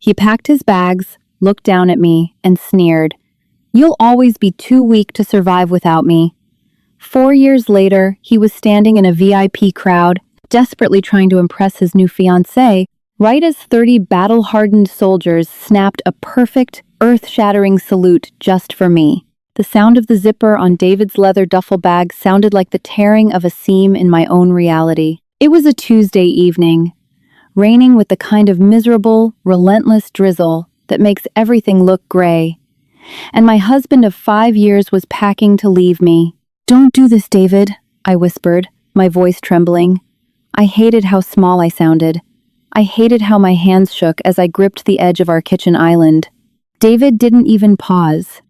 He packed his bags, looked down at me, and sneered. "You'll always be too weak to survive without me." 4 years later, he was standing in a VIP crowd, desperately trying to impress his new fiancée, right as 30 battle-hardened soldiers snapped a perfect, earth-shattering salute just for me. The sound of the zipper on David's leather duffel bag sounded like the tearing of a seam in my own reality. It was a Tuesday evening, raining with the kind of miserable, relentless drizzle that makes everything look gray. And my husband of 5 years was packing to leave me. "Don't do this, David," I whispered, my voice trembling. I hated how small I sounded. I hated how my hands shook as I gripped the edge of our kitchen island. David didn't even pause.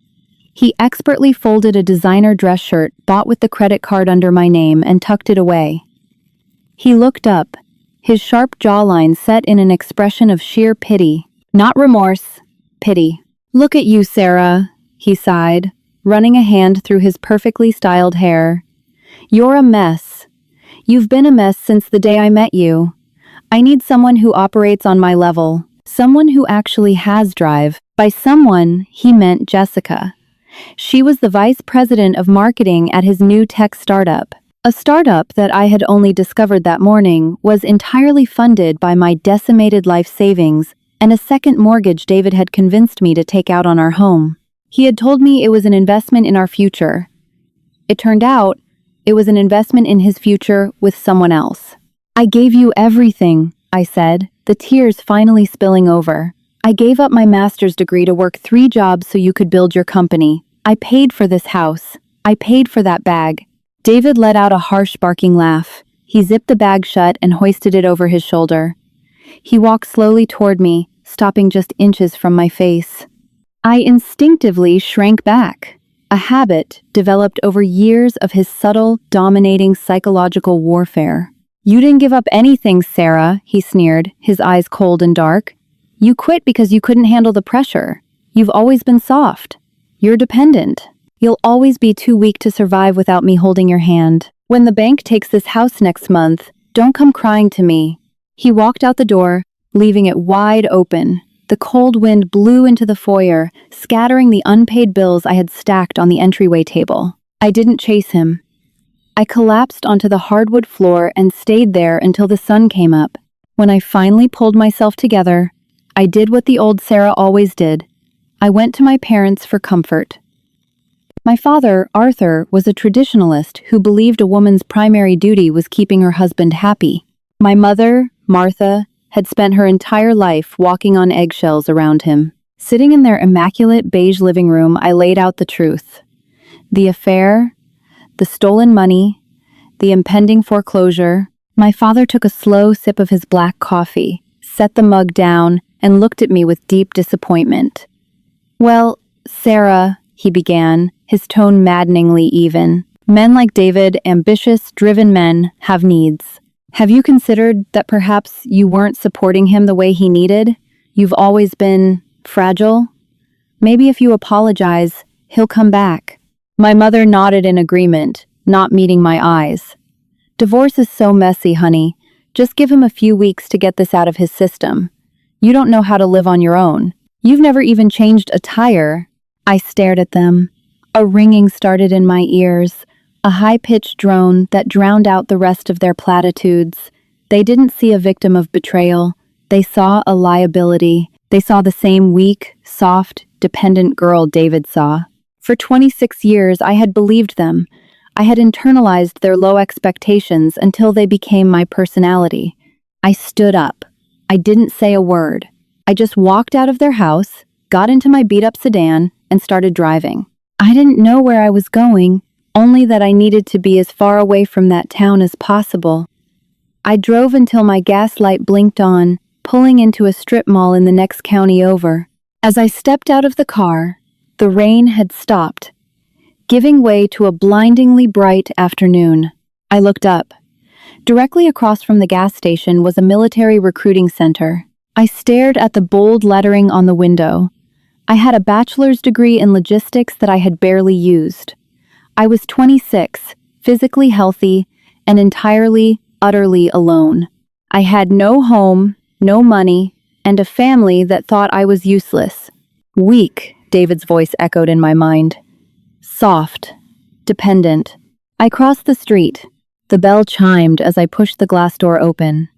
He expertly folded a designer dress shirt bought with the credit card under my name and tucked it away. He looked up, his sharp jawline set in an expression of sheer pity. Not remorse, pity. "Look at you, Sarah," he sighed, running a hand through his perfectly styled hair. "You're a mess. You've been a mess since the day I met you. I need someone who operates on my level, someone who actually has drive." By someone, he meant Jessica. She was the vice president of marketing at his new tech startup. A startup that I had only discovered that morning was entirely funded by my decimated life savings and a second mortgage David had convinced me to take out on our home. He had told me it was an investment in our future. It turned out it was an investment in his future with someone else. "I gave you everything," I said, the tears finally spilling over. "I gave up my master's degree to work 3 jobs so you could build your company. I paid for this house. I paid for that bag." David let out a harsh barking laugh. He zipped the bag shut and hoisted it over his shoulder. He walked slowly toward me, stopping just inches from my face. I instinctively shrank back, a habit developed over years of his subtle, dominating psychological warfare. "You didn't give up anything, Sarah," he sneered, his eyes cold and dark. "You quit because you couldn't handle the pressure. You've always been soft. You're dependent. You'll always be too weak to survive without me holding your hand. When the bank takes this house next month, don't come crying to me." He walked out the door, leaving it wide open. The cold wind blew into the foyer, scattering the unpaid bills I had stacked on the entryway table. I didn't chase him. I collapsed onto the hardwood floor and stayed there until the sun came up. When I finally pulled myself together, I did what the old Sarah always did. I went to my parents for comfort. My father, Arthur, was a traditionalist who believed a woman's primary duty was keeping her husband happy. My mother, Martha, had spent her entire life walking on eggshells around him. Sitting in their immaculate beige living room, I laid out the truth. The affair, the stolen money, the impending foreclosure. My father took a slow sip of his black coffee, set the mug down, and looked at me with deep disappointment. "Well, Sarah," he began, his tone maddeningly even. "Men like David, ambitious, driven men, have needs. Have you considered that perhaps you weren't supporting him the way he needed? You've always been fragile? Maybe if you apologize, he'll come back." My mother nodded in agreement, not meeting my eyes. "Divorce is so messy, honey. Just give him a few weeks to get this out of his system. You don't know how to live on your own. You've never even changed a tire." I stared at them. A ringing started in my ears, a high-pitched drone that drowned out the rest of their platitudes. They didn't see a victim of betrayal. They saw a liability. They saw the same weak, soft, dependent girl David saw. For 26 years, I had believed them. I had internalized their low expectations until they became my personality. I stood up. I didn't say a word. I just walked out of their house, got into my beat-up sedan, and started driving. I didn't know where I was going, only that I needed to be as far away from that town as possible. I drove until my gas light blinked on, pulling into a strip mall in the next county over. As I stepped out of the car, the rain had stopped, giving way to a blindingly bright afternoon. I looked up. Directly across from the gas station was a military recruiting center. I stared at the bold lettering on the window. I had a bachelor's degree in logistics that I had barely used. I was 26, physically healthy, and entirely, utterly alone. I had no home, no money, and a family that thought I was useless. Weak, David's voice echoed in my mind. Soft, dependent. I crossed the street. The bell chimed as I pushed the glass door open.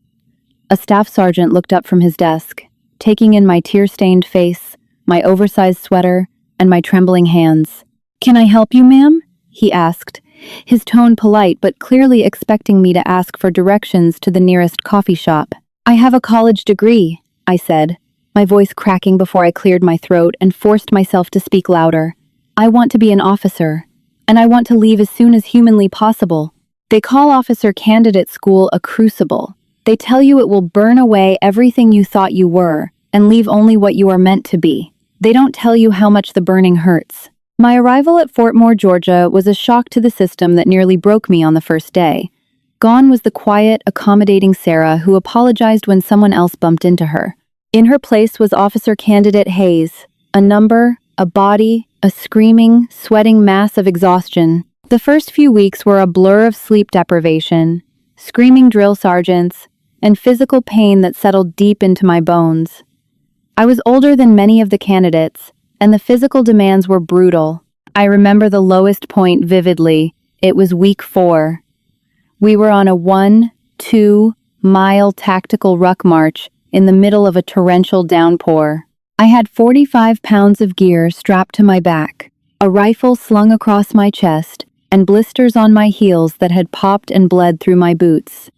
A staff sergeant looked up from his desk, taking in my tear-stained face, my oversized sweater, and my trembling hands. "Can I help you, ma'am?" he asked, his tone polite but clearly expecting me to ask for directions to the nearest coffee shop. "I have a college degree," I said, my voice cracking before I cleared my throat and forced myself to speak louder. "I want to be an officer, and I want to leave as soon as humanly possible. They call officer candidate school a crucible. They tell you it will burn away everything you thought you were and leave only what you are meant to be. They don't tell you how much the burning hurts." My arrival at Fort Moore, Georgia was a shock to the system that nearly broke me on the first day. Gone was the quiet, accommodating Sarah who apologized when someone else bumped into her. In her place was Officer Candidate Hayes, a number, a body, a screaming, sweating mass of exhaustion. The first few weeks were a blur of sleep deprivation, screaming drill sergeants, and physical pain that settled deep into my bones. I was older than many of the candidates, and the physical demands were brutal. I remember the lowest point vividly. It was week 4. We were on a 1-2-mile tactical ruck march in the middle of a torrential downpour. I had 45 pounds of gear strapped to my back, a rifle slung across my chest, and blisters on my heels that had popped and bled through my boots.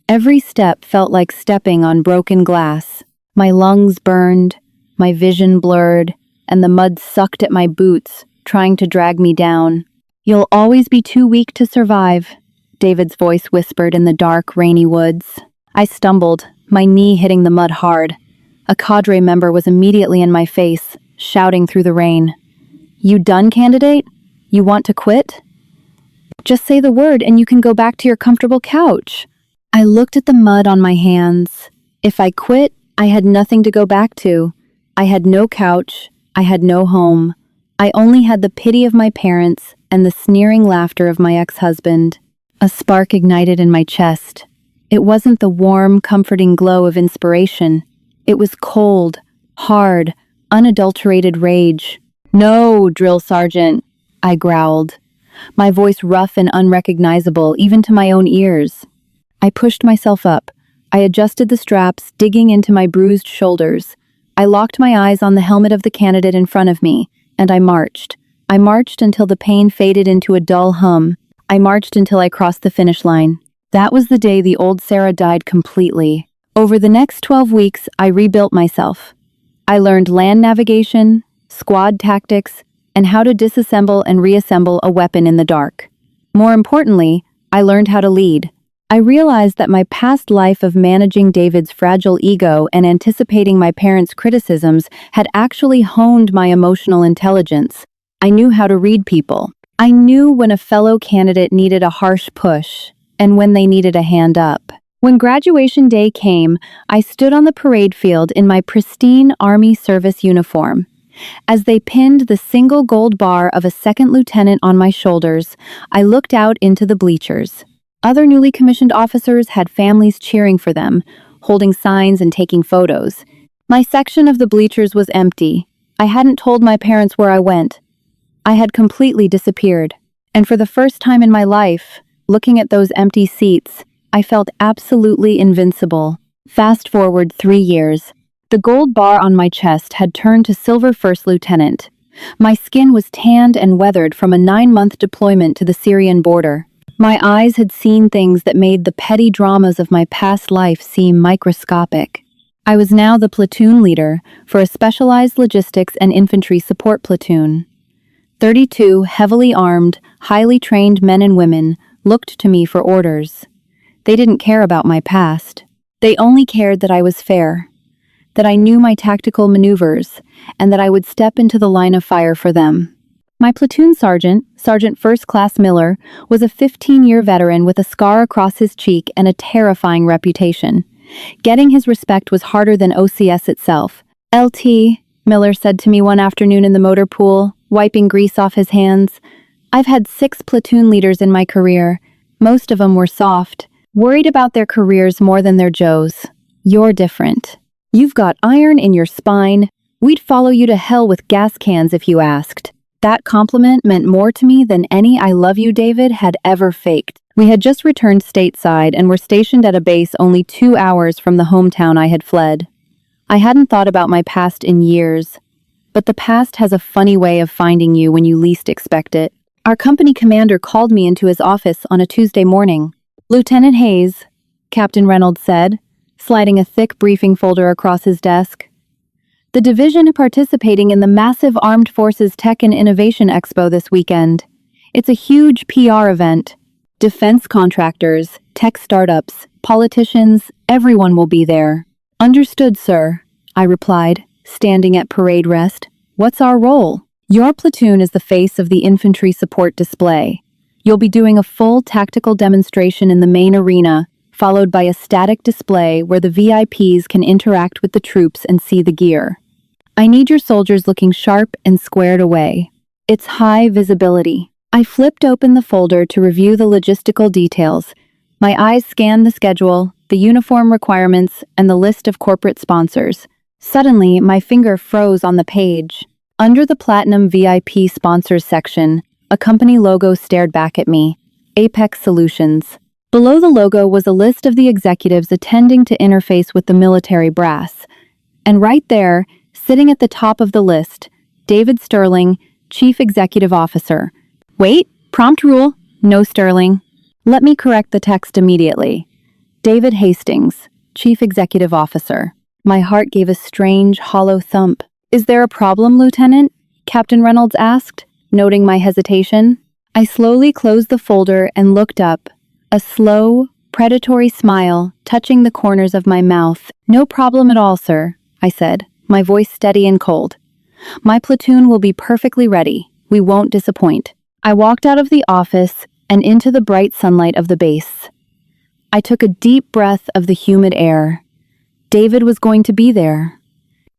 Every step felt like stepping on broken glass. My lungs burned, my vision blurred, and the mud sucked at my boots, trying to drag me down. "You'll always be too weak to survive," David's voice whispered in the dark, rainy woods. I stumbled, my knee hitting the mud hard. A cadre member was immediately in my face, shouting through the rain. "You done, candidate? You want to quit? Just say the word and you can go back to your comfortable couch." I looked at the mud on my hands. If I quit, I had nothing to go back to. I had no couch. I had no home. I only had the pity of my parents and the sneering laughter of my ex-husband. A spark ignited in my chest. It wasn't the warm, comforting glow of inspiration. It was cold, hard, unadulterated rage. "No, drill sergeant," I growled, my voice rough and unrecognizable even to my own ears. I pushed myself up. I adjusted the straps, digging into my bruised shoulders. I locked my eyes on the helmet of the candidate in front of me, and I marched. I marched until the pain faded into a dull hum. I marched until I crossed the finish line. That was the day the old Sarah died completely. Over the next 12 weeks, I rebuilt myself. I learned land navigation, squad tactics, and how to disassemble and reassemble a weapon in the dark. More importantly, I learned how to lead. I realized that my past life of managing David's fragile ego and anticipating my parents' criticisms had actually honed my emotional intelligence. I knew how to read people. I knew when a fellow candidate needed a harsh push and when they needed a hand up. When graduation day came, I stood on the parade field in my pristine Army service uniform. As they pinned the single gold bar of a second lieutenant on my shoulders, I looked out into the bleachers. Other newly commissioned officers had families cheering for them, holding signs and taking photos. My section of the bleachers was empty. I hadn't told my parents where I went. I had completely disappeared. And for the first time in my life, looking at those empty seats, I felt absolutely invincible. Fast forward 3 years. The gold bar on my chest had turned to silver first lieutenant. My skin was tanned and weathered from a 9-month deployment to the Syrian border. My eyes had seen things that made the petty dramas of my past life seem microscopic. I was now the platoon leader for a specialized logistics and infantry support platoon. 32 heavily armed, highly trained men and women looked to me for orders. They didn't care about my past. They only cared that I was fair, that I knew my tactical maneuvers, and that I would step into the line of fire for them. My platoon sergeant, Sergeant First Class Miller, was a 15-year veteran with a scar across his cheek and a terrifying reputation. Getting his respect was harder than OCS itself. "LT," Miller said to me one afternoon in the motor pool, wiping grease off his hands. "I've had 6 platoon leaders in my career. Most of them were soft, worried about their careers more than their Joes. You're different." You've got iron in your spine. We'd follow you to hell with gas cans if you asked. That compliment meant more to me than any "I love you, David" had ever faked. We had just returned stateside and were stationed at a base only 2 hours from the hometown I had fled. I hadn't thought about my past in years, but the past has a funny way of finding you when you least expect it. Our company commander called me into his office on a Tuesday morning. "Lieutenant Hayes," Captain Reynolds said, sliding a thick briefing folder across his desk. "The division participating in the massive Armed Forces Tech and Innovation Expo this weekend. It's a huge PR event. Defense contractors, tech startups, politicians, everyone will be there." "Understood, sir," I replied, standing at parade rest. "What's our role?" "Your platoon is the face of the infantry support display. You'll be doing a full tactical demonstration in the main arena, followed by a static display where the VIPs can interact with the troops and see the gear. I need your soldiers looking sharp and squared away. It's high visibility." I flipped open the folder to review the logistical details. My eyes scanned the schedule, the uniform requirements, and the list of corporate sponsors. Suddenly, my finger froze on the page. Under the Platinum VIP Sponsors section, a company logo stared back at me: Apex Solutions. Below the logo was a list of the executives attending to interface with the military brass. And right there, sitting at the top of the list, David Sterling, Chief Executive Officer. Wait, prompt rule, no Sterling. Let me correct the text immediately. David Hastings, Chief Executive Officer. My heart gave a strange, hollow thump. "Is there a problem, Lieutenant?" Captain Reynolds asked, noting my hesitation. I slowly closed the folder and looked up, a slow, predatory smile touching the corners of my mouth. "No problem at all, sir," I said, my voice steady and cold. "My platoon will be perfectly ready. We won't disappoint." I walked out of the office and into the bright sunlight of the base. I took a deep breath of the humid air. David was going to be there.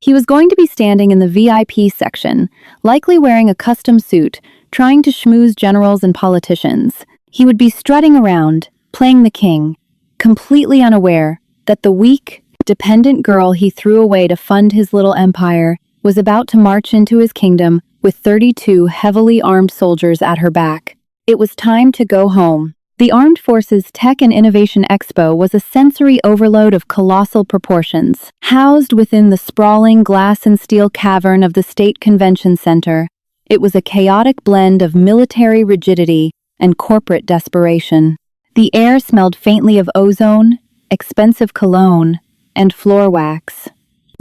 He was going to be standing in the VIP section, likely wearing a custom suit, trying to schmooze generals and politicians. He would be strutting around, playing the king, completely unaware that the weak, dependent girl he threw away to fund his little empire was about to march into his kingdom with 32 heavily armed soldiers at her back. It was time to go home. The Armed Forces Tech and Innovation Expo was a sensory overload of colossal proportions. Housed within the sprawling glass and steel cavern of the State Convention Center, it was a chaotic blend of military rigidity and corporate desperation. The air smelled faintly of ozone, expensive cologne, and floor wax.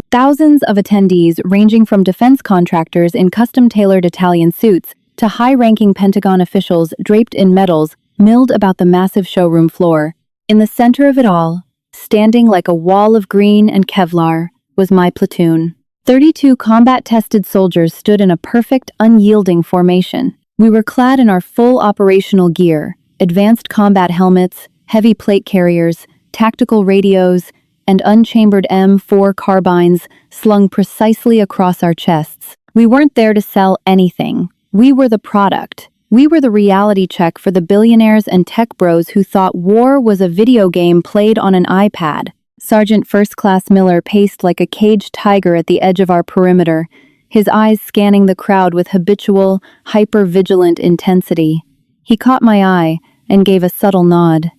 Thousands of attendees, ranging from defense contractors in custom-tailored Italian suits to high-ranking Pentagon officials draped in medals, milled about the massive showroom floor. In the center of it all, standing like a wall of green and Kevlar, was my platoon. 32 combat-tested soldiers stood in a perfect, unyielding formation. We were clad in our full operational gear: advanced combat helmets, heavy plate carriers, tactical radios, and unchambered M4 carbines slung precisely across our chests. We weren't there to sell anything. We were the product. We were the reality check for the billionaires and tech bros who thought war was a video game played on an iPad. Sergeant First Class Miller paced like a caged tiger at the edge of our perimeter, his eyes scanning the crowd with habitual, hyper-vigilant intensity. He caught my eye and gave a subtle nod.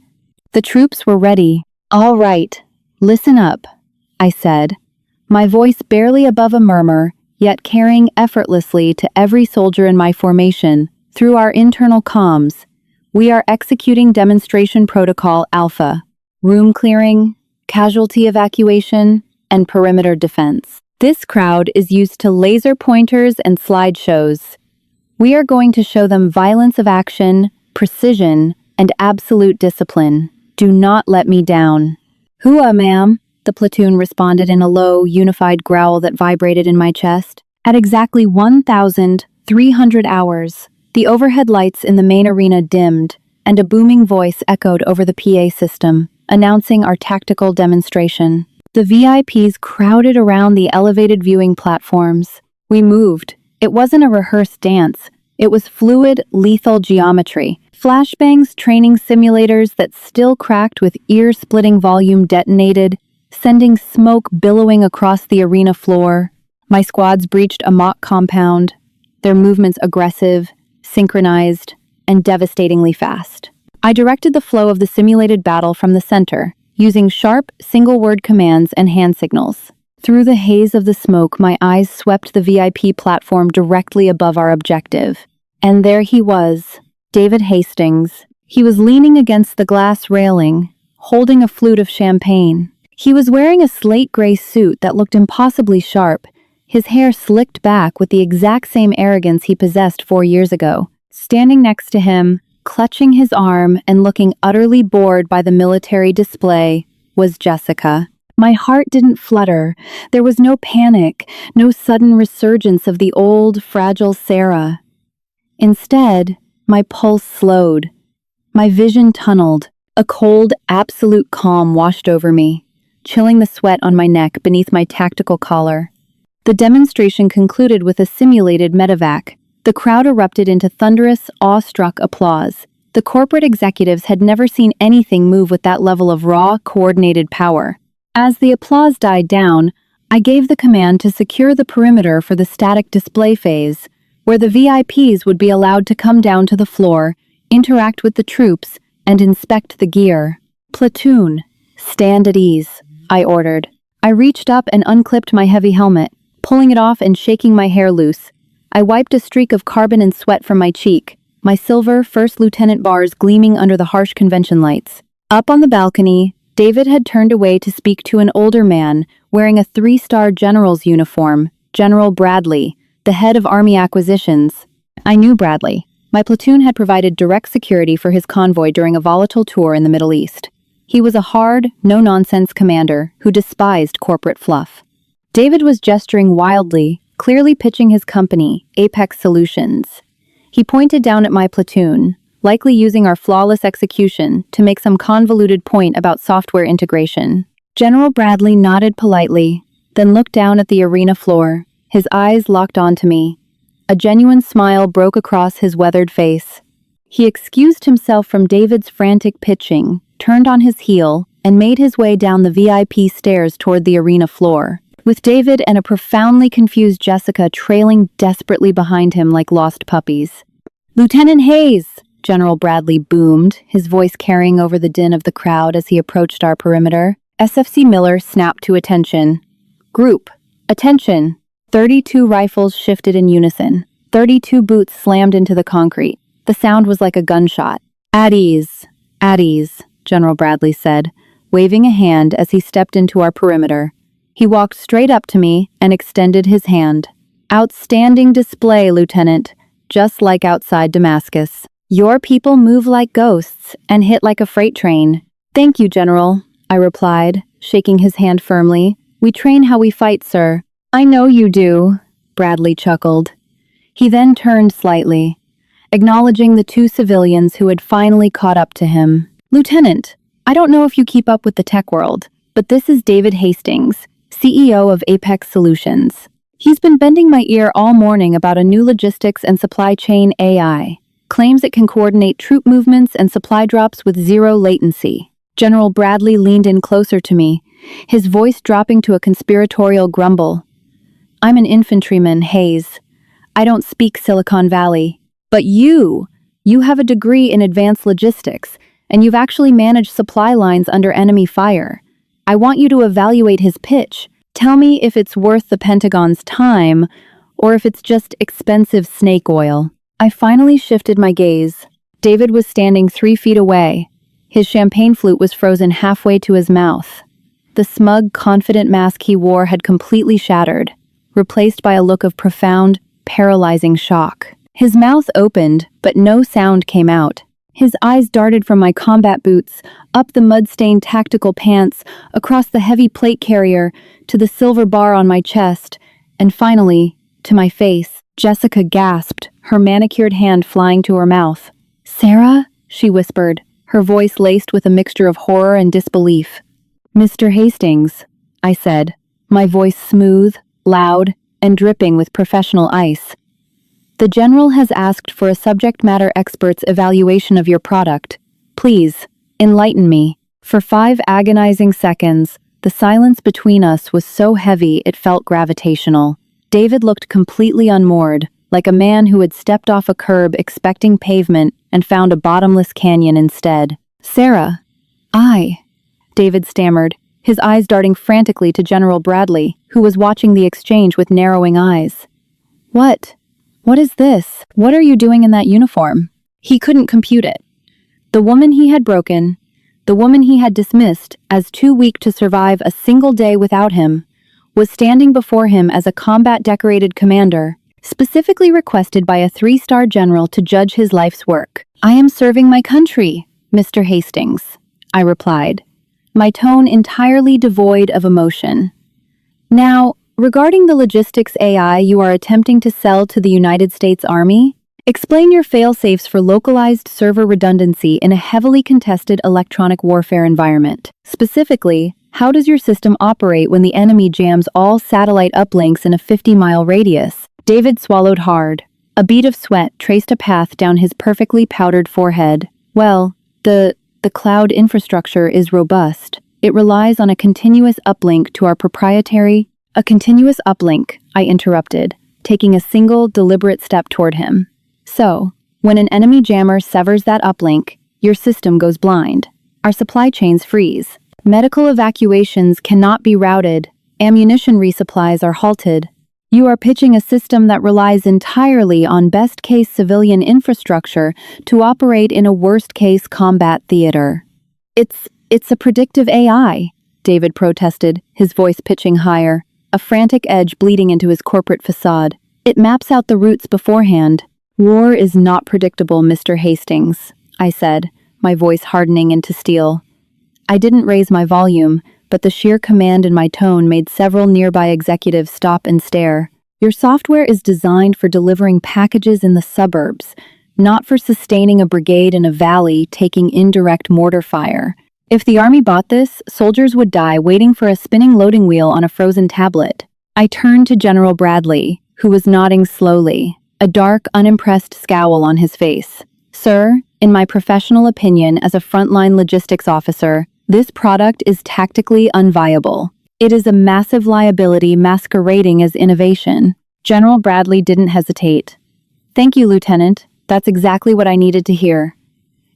The troops were ready. "All right, listen up," I said, my voice barely above a murmur, yet carrying effortlessly to every soldier in my formation through our internal comms. "We are executing Demonstration Protocol Alpha: room clearing, casualty evacuation, and perimeter defense. This crowd is used to laser pointers and slideshows. We are going to show them violence of action, precision, and absolute discipline. Do not let me down." "Hooah, ma'am," the platoon responded in a low, unified growl that vibrated in my chest. At exactly 1,300 hours, the overhead lights in the main arena dimmed, and a booming voice echoed over the PA system, announcing our tactical demonstration. The VIPs crowded around the elevated viewing platforms. We moved. It wasn't a rehearsed dance. It was fluid, lethal geometry. Flashbangs, training simulators that still cracked with ear-splitting volume detonated, sending smoke billowing across the arena floor. My squads breached a mock compound, their movements aggressive, synchronized, and devastatingly fast. I directed the flow of the simulated battle from the center, using sharp, single-word commands and hand signals. Through the haze of the smoke, my eyes swept the VIP platform directly above our objective. And there he was, David Hastings. He was leaning against the glass railing, holding a flute of champagne. He was wearing a slate gray suit that looked impossibly sharp, his hair slicked back with the exact same arrogance he possessed 4 years ago. Standing next to him, clutching his arm and looking utterly bored by the military display, was Jessica. My heart didn't flutter. There was no panic, no sudden resurgence of the old, fragile Sarah. Instead, my pulse slowed. My vision tunneled. A cold, absolute calm washed over me, chilling the sweat on my neck beneath my tactical collar. The demonstration concluded with a simulated medevac. The crowd erupted into thunderous, awestruck applause. The corporate executives had never seen anything move with that level of raw, coordinated power. As the applause died down, I gave the command to secure the perimeter for the static display phase, where the VIPs would be allowed to come down to the floor, interact with the troops, and inspect the gear. "Platoon, stand at ease," I ordered. I reached up and unclipped my heavy helmet, pulling it off and shaking my hair loose. I wiped a streak of carbon and sweat from my cheek, my silver first lieutenant bars gleaming under the harsh convention lights. Up on the balcony, David had turned away to speak to an older man wearing a 3-star general's uniform, General Bradley, the head of Army Acquisitions. I knew Bradley. My platoon had provided direct security for his convoy during a volatile tour in the Middle East. He was a hard, no-nonsense commander who despised corporate fluff. David was gesturing wildly, clearly pitching his company, Apex Solutions. He pointed down at my platoon, likely using our flawless execution to make some convoluted point about software integration. General Bradley nodded politely, then looked down at the arena floor, his eyes locked onto me. A genuine smile broke across his weathered face. He excused himself from David's frantic pitching, turned on his heel, and made his way down the VIP stairs toward the arena floor, with David and a profoundly confused Jessica trailing desperately behind him like lost puppies. "Lieutenant Hayes!" General Bradley boomed, his voice carrying over the din of the crowd as he approached our perimeter. SFC Miller snapped to attention. "Group, attention!" 32 rifles shifted in unison. 32 boots slammed into the concrete. The sound was like a gunshot. At ease, General Bradley said, waving a hand as he stepped into our perimeter. He walked straight up to me and extended his hand. "Outstanding display, Lieutenant, just like outside Damascus. Your people move like ghosts and hit like a freight train." "Thank you, General," I replied, shaking his hand firmly. "We train how we fight, sir." "I know you do," Bradley chuckled. He then turned slightly, acknowledging the 2 civilians who had finally caught up to him. "Lieutenant, I don't know if you keep up with the tech world, but this is David Hastings, CEO of Apex Solutions. He's been bending my ear all morning about a new logistics and supply chain AI. Claims it can coordinate troop movements and supply drops with 0 latency." General Bradley leaned in closer to me, his voice dropping to a conspiratorial grumble. "I'm an infantryman, Hayes. I don't speak Silicon Valley. But you have a degree in advanced logistics, and you've actually managed supply lines under enemy fire. I want you to evaluate his pitch. Tell me if it's worth the Pentagon's time, or if it's just expensive snake oil." I finally shifted my gaze. David was standing 3 feet away. His champagne flute was frozen halfway to his mouth. The smug, confident mask he wore had completely shattered, replaced by a look of profound, paralyzing shock. His mouth opened, but no sound came out. His eyes darted from my combat boots, up the mud-stained tactical pants, across the heavy plate carrier, to the silver bar on my chest, and finally, to my face. Jessica gasped, her manicured hand flying to her mouth. "Sarah?" she whispered, her voice laced with a mixture of horror and disbelief. "Mr. Hastings," I said, my voice smooth, loud, and dripping with professional ice. "The General has asked for a subject matter expert's evaluation of your product. Please, enlighten me." For 5 agonizing seconds, The silence between us was so heavy it felt gravitational. David looked completely unmoored, like a man who had stepped off a curb expecting pavement and found a bottomless canyon instead. "Sarah." David stammered, his eyes darting frantically to General Bradley, who was watching the exchange with narrowing eyes. What is this? What are you doing in that uniform?" He couldn't compute it. The woman he had broken, the woman he had dismissed as too weak to survive a single day without him, was standing before him as a combat-decorated commander, specifically requested by a 3-star general to judge his life's work. "I am serving my country, Mr. Hastings," I replied, my tone entirely devoid of emotion. "Now, regarding the logistics AI you are attempting to sell to the United States Army, explain your fail-safes for localized server redundancy in a heavily contested electronic warfare environment. Specifically, how does your system operate when the enemy jams all satellite uplinks in a 50-mile radius?" David swallowed hard. A bead of sweat traced a path down his perfectly powdered forehead. "Well, the cloud infrastructure is robust. It relies on a continuous uplink to our proprietary—" "A continuous uplink," I interrupted, taking a single, deliberate step toward him. "So, when an enemy jammer severs that uplink, your system goes blind. Our supply chains freeze. Medical evacuations cannot be routed. Ammunition resupplies are halted. You are pitching a system that relies entirely on best-case civilian infrastructure to operate in a worst-case combat theater." It's a predictive AI," David protested, his voice pitching higher, a frantic edge bleeding into his corporate facade. "It maps out the routes beforehand." "War is not predictable, Mr. Hastings," I said, my voice hardening into steel. I didn't raise my volume, but the sheer command in my tone made several nearby executives stop and stare. "Your software is designed for delivering packages in the suburbs, not for sustaining a brigade in a valley taking indirect mortar fire. If the Army bought this, soldiers would die waiting for a spinning loading wheel on a frozen tablet." I turned to General Bradley, who was nodding slowly, a dark, unimpressed scowl on his face. "Sir, in my professional opinion as a frontline logistics officer, this product is tactically unviable. It is a massive liability masquerading as innovation." General Bradley didn't hesitate. "Thank you, Lieutenant. That's exactly what I needed to hear."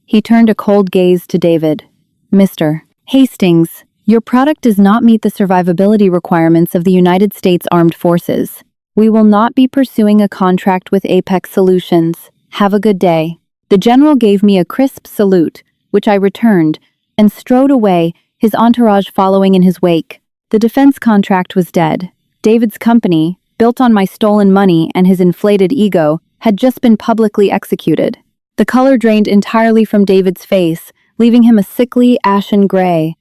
He turned a cold gaze to David. "Mr. Hastings, your product does not meet the survivability requirements of the United States Armed Forces. We will not be pursuing a contract with Apex Solutions. Have a good day." The general gave me a crisp salute, which I returned, and strode away, his entourage following in his wake. The defense contract was dead. David's company, built on my stolen money and his inflated ego, had just been publicly executed. The color drained entirely from David's face, leaving him a sickly, ashen gray.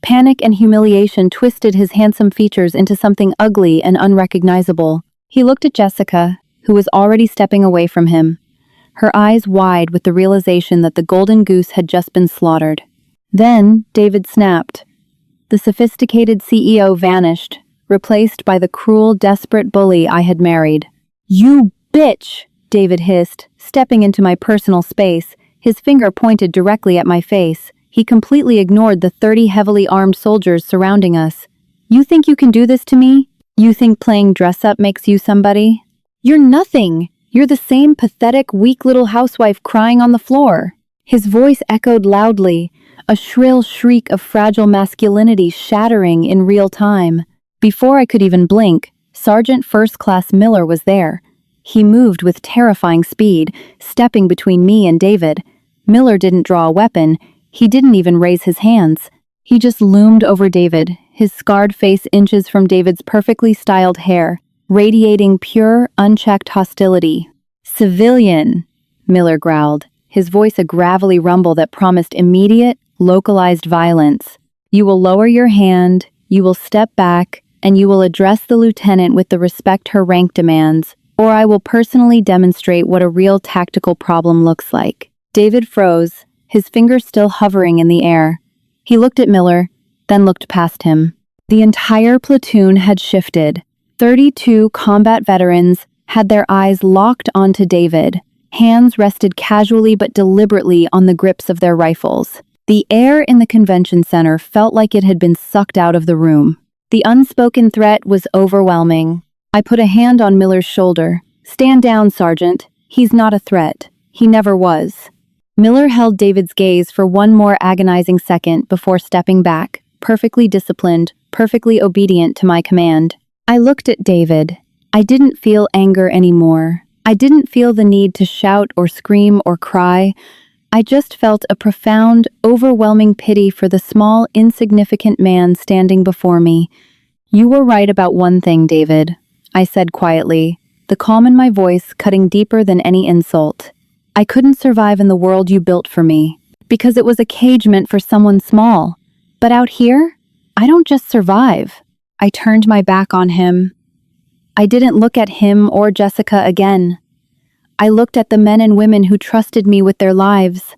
Panic and humiliation twisted his handsome features into something ugly and unrecognizable. He looked at Jessica, who was already stepping away from him, her eyes wide with the realization that the golden goose had just been slaughtered. Then David snapped. The sophisticated CEO vanished, replaced by the cruel, desperate bully I had married. "You bitch!" David hissed, stepping into my personal space, his finger pointed directly at my face. He completely ignored the 30 heavily armed soldiers surrounding us. "You think you can do this to me? You think playing dress-up makes you somebody? You're nothing! You're the same pathetic, weak little housewife crying on the floor." His voice echoed loudly, a shrill shriek of fragile masculinity shattering in real time. Before I could even blink, Sergeant First Class Miller was there. He moved with terrifying speed, stepping between me and David. Miller didn't draw a weapon. He didn't even raise his hands. He just loomed over David, his scarred face inches from David's perfectly styled hair, radiating pure, unchecked hostility. "Civilian," Miller growled, his voice a gravelly rumble that promised immediate, localized violence. "You will lower your hand, you will step back, and you will address the lieutenant with the respect her rank demands, or I will personally demonstrate what a real tactical problem looks like." David froze, his finger still hovering in the air. He looked at Miller, then looked past him. The entire platoon had shifted. 32 combat veterans had their eyes locked onto David. Hands rested casually but deliberately on the grips of their rifles. The air in the convention center felt like it had been sucked out of the room. The unspoken threat was overwhelming. I put a hand on Miller's shoulder. "Stand down, Sergeant. He's not a threat. He never was." Miller held David's gaze for one more agonizing second before stepping back, perfectly disciplined, perfectly obedient to my command. I looked at David. I didn't feel anger anymore. I didn't feel the need to shout or scream or cry. I just felt a profound, overwhelming pity for the small, insignificant man standing before me. "You were right about one thing, David," I said quietly, the calm in my voice cutting deeper than any insult. "I couldn't survive in the world you built for me, because it was a cage meant for someone small. But out here, I don't just survive." I turned my back on him. I didn't look at him or Jessica again. I looked at the men and women who trusted me with their lives,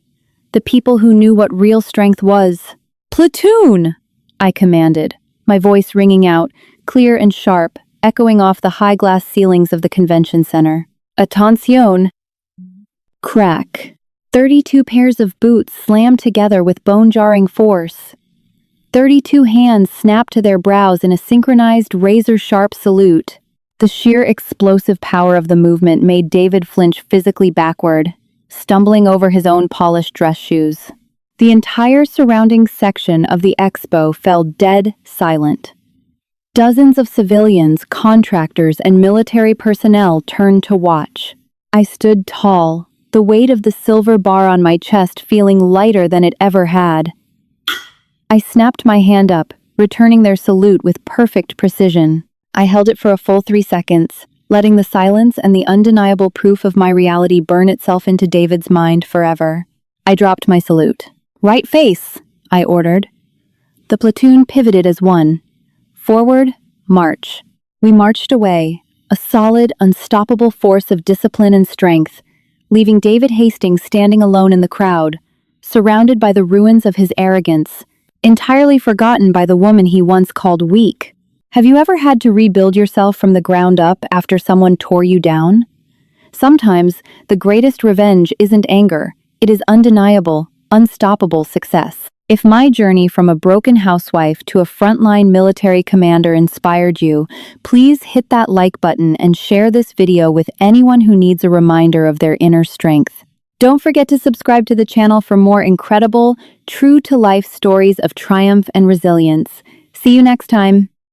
the people who knew what real strength was. "Platoon!" I commanded, my voice ringing out, clear and sharp, echoing off the high glass ceilings of the convention center. "Attention!" Crack. 32 pairs of boots slammed together with bone-jarring force. 32 hands snapped to their brows in a synchronized, razor-sharp salute. The sheer explosive power of the movement made David flinch physically backward, stumbling over his own polished dress shoes. The entire surrounding section of the expo fell dead silent. Dozens of civilians, contractors, and military personnel turned to watch. I stood tall, the weight of the silver bar on my chest feeling lighter than it ever had. I snapped my hand up, returning their salute with perfect precision. I held it for a full 3 seconds, letting the silence and the undeniable proof of my reality burn itself into David's mind forever. I dropped my salute. "Right face," I ordered. The platoon pivoted as one. "Forward, march." We marched away, a solid, unstoppable force of discipline and strength, leaving David Hastings standing alone in the crowd, surrounded by the ruins of his arrogance, entirely forgotten by the woman he once called weak. Have you ever had to rebuild yourself from the ground up after someone tore you down? Sometimes, the greatest revenge isn't anger, it is undeniable, unstoppable success. If my journey from a broken housewife to a frontline military commander inspired you, please hit that like button and share this video with anyone who needs a reminder of their inner strength. Don't forget to subscribe to the channel for more incredible, true-to-life stories of triumph and resilience. See you next time.